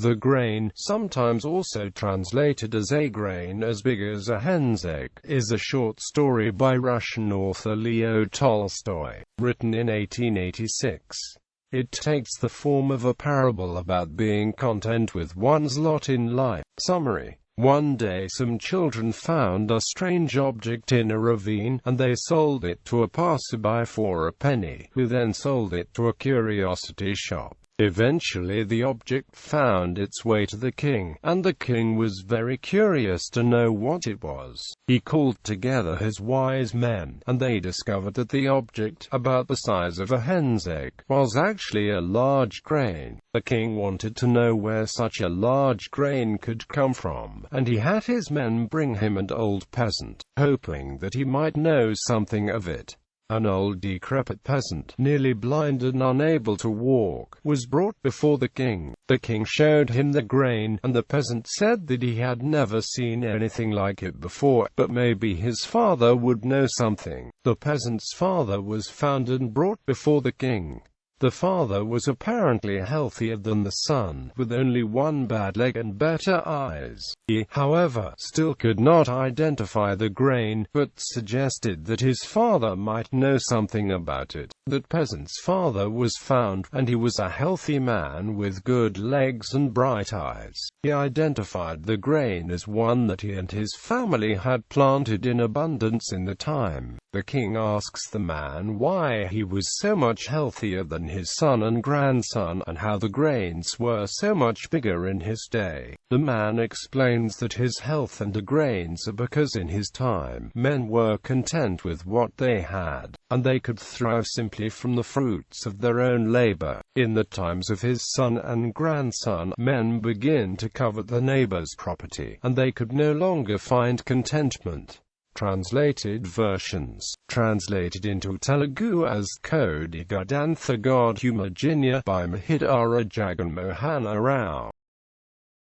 The Grain, sometimes also translated as A Grain as Big as a Hen's Egg, is a short story by Russian author Leo Tolstoy, written in 1886. It takes the form of a parable about being content with one's lot in life. Summary: one day some children found a strange object in a ravine, and they sold it to a passerby for a penny, who then sold it to a curiosity shop. Eventually the object found its way to the king, and the king was very curious to know what it was. He called together his wise men, and they discovered that the object, about the size of a hen's egg, was actually a large grain. The king wanted to know where such a large grain could come from, and he had his men bring him an old peasant, hoping that he might know something of it. An old decrepit peasant, nearly blind and unable to walk, was brought before the king. The king showed him the grain, and the peasant said that he had never seen anything like it before, but maybe his father would know something. The peasant's father was found and brought before the king. The father was apparently healthier than the son, with only one bad leg and better eyes. He, however, still could not identify the grain, but suggested that his father might know something about it. That peasant's father was found, and he was a healthy man with good legs and bright eyes. He identified the grain as one that he and his family had planted in abundance in the time. The king asks the man why he was so much healthier than his son and grandson, and how the grains were so much bigger in his day. The man explains that his health and the grains are because in his time, men were content with what they had, and they could thrive simply from the fruits of their own labor. In the times of his son and grandson, men begin to covet the neighbor's property, and they could no longer find contentment. Translated versions. Translated into Telugu as Kodigadantha God Humorjinya by Mahidara Jaganmohana Rao.